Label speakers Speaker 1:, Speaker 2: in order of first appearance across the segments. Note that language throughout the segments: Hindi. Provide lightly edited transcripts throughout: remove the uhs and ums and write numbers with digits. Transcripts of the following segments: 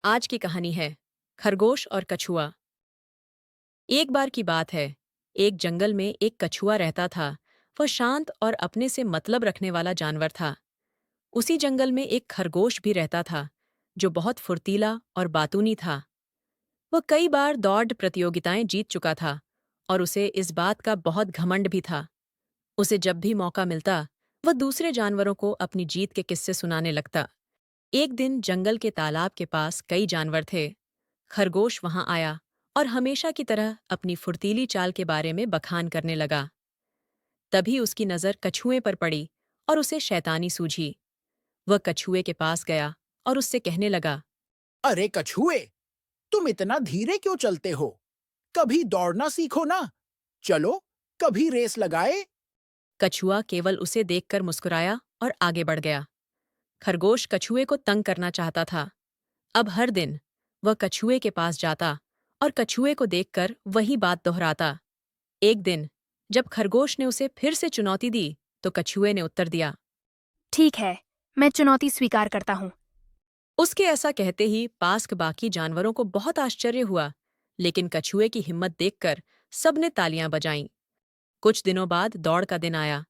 Speaker 1: आज की कहानी है खरगोश और कछुआ। एक बार की बात है, एक जंगल में एक कछुआ रहता था। वह शांत और अपने से मतलब रखने वाला जानवर था। उसी जंगल में एक खरगोश भी रहता था, जो बहुत फुर्तीला और बातूनी था। वह कई बार दौड़ प्रतियोगिताएं जीत चुका था और उसे इस बात का बहुत घमंड भी था। उसे जब भी मौका मिलता, वह दूसरे जानवरों को अपनी जीत के किस्से सुनाने लगता। एक दिन जंगल के तालाब के पास कई जानवर थे। खरगोश वहां आया और हमेशा की तरह अपनी फुर्तीली चाल के बारे में बखान करने लगा। तभी उसकी नज़र कछुए पर पड़ी और उसे शैतानी सूझी। वह कछुए के पास गया और उससे कहने लगा।
Speaker 2: अरे कछुए, तुम इतना धीरे क्यों चलते हो? कभी दौड़ना सीखो ना। चलो, कभी रेस लगाए।
Speaker 1: कछुआ केवल उसे देखकर मुस्कुराया और आगे बढ़ गया। खरगोश कछुए को तंग करना चाहता था। अब हर दिन वह कछुए के पास जाता और कछुए को देखकर वही बात दोहराता। एक दिन जब खरगोश ने उसे फिर से चुनौती दी, तो कछुए ने उत्तर दिया।
Speaker 3: ठीक है, मैं चुनौती स्वीकार करता हूँ।
Speaker 1: उसके ऐसा कहते ही पास के बाकी जानवरों को बहुत आश्चर्य हुआ, लेकिन कछुए की हिम्मत देखकर सबने तालियां बजाईं। कुछ दिनों बाद दौड़ का दिन आया।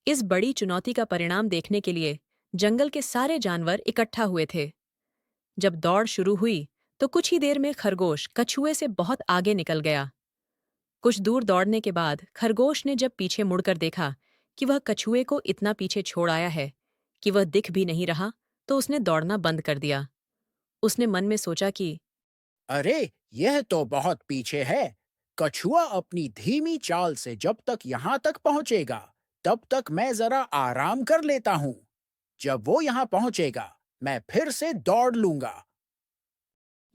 Speaker 1: इस बड़ी चुनौती का परिणाम देखने के लिए जंगल के सारे जानवर इकट्ठा हुए थे। जब दौड़ शुरू हुई, तो कुछ ही देर में खरगोश कछुए से बहुत आगे निकल गया। कुछ दूर दौड़ने के बाद खरगोश ने जब पीछे मुड़कर देखा कि वह कछुए को इतना पीछे छोड़ आया है कि वह दिख भी नहीं रहा, तो उसने दौड़ना बंद कर दिया। उसने मन में सोचा कि
Speaker 2: अरे, यह तो बहुत पीछे है। कछुआ अपनी धीमी चाल से जब तक यहाँ तक पहुँचेगा, तब तक मैं जरा आराम कर लेता हूँ। जब वो यहाँ पहुँचेगा, मैं फिर से दौड़ लूंगा।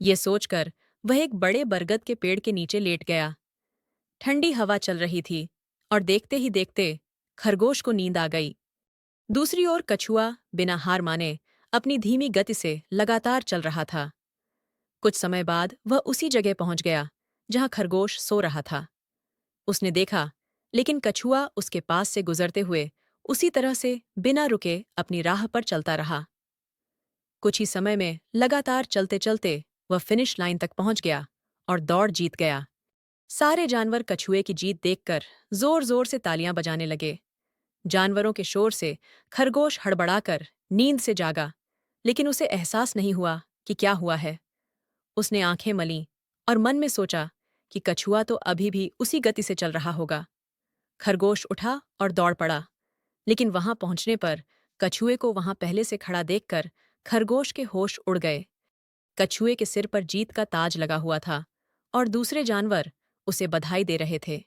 Speaker 1: ये सोचकर वह एक बड़े बरगद के पेड़ के नीचे लेट गया। ठंडी हवा चल रही थी और देखते ही देखते खरगोश को नींद आ गई। दूसरी ओर कछुआ बिना हार माने अपनी धीमी गति से लगातार चल रहा था। कुछ समय बाद वह उसी जगह पहुंच गया जहां खरगोश सो रहा था। उसने देखा, लेकिन कछुआ उसके पास से गुजरते हुए उसी तरह से बिना रुके अपनी राह पर चलता रहा। कुछ ही समय में लगातार चलते चलते वह फिनिश लाइन तक पहुंच गया और दौड़ जीत गया। सारे जानवर कछुए की जीत देखकर जोर जोर से तालियां बजाने लगे। जानवरों के शोर से खरगोश हड़बड़ाकर नींद से जागा, लेकिन उसे एहसास नहीं हुआ कि क्या हुआ है। उसने आंखें मलीं और मन में सोचा कि कछुआ तो अभी भी उसी गति से चल रहा होगा। खरगोश उठा और दौड़ पड़ा, लेकिन वहां पहुंचने पर कछुए को वहां पहले से खड़ा देखकर खरगोश के होश उड़ गए। कछुए के सिर पर जीत का ताज लगा हुआ था और दूसरे जानवर उसे बधाई दे रहे थे।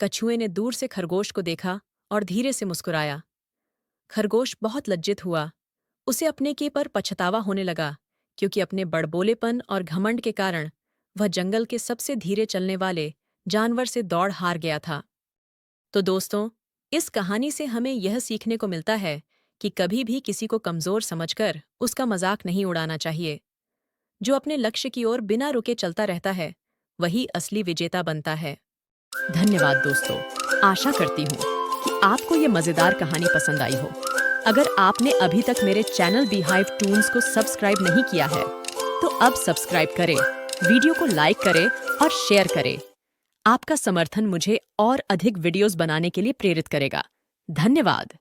Speaker 1: कछुए ने दूर से खरगोश को देखा और धीरे से मुस्कुराया। खरगोश बहुत लज्जित हुआ। उसे अपने के पर पछतावा होने लगा, क्योंकि अपने बड़बोलेपन और घमंड के कारण वह जंगल के सबसे धीरे चलने वाले जानवर से दौड़ हार गया था। तो दोस्तों, इस कहानी से हमें यह सीखने को मिलता है कि कभी भी किसी को कमजोर समझकर उसका मजाक नहीं उड़ाना चाहिए। जो अपने लक्ष्य की ओर बिना रुके चलता रहता है, वही असली विजेता बनता है। धन्यवाद दोस्तों। आशा करती हूँ कि आपको ये मज़ेदार कहानी पसंद आई हो। अगर आपने अभी तक मेरे चैनल बीहाइव टून्स को सब्सक्राइब नहीं किया है, तो अब सब्सक्राइब करें, वीडियो को लाइक करें और शेयर करें। आपका समर्थन मुझे और अधिक वीडियोस बनाने के लिए प्रेरित करेगा। धन्यवाद।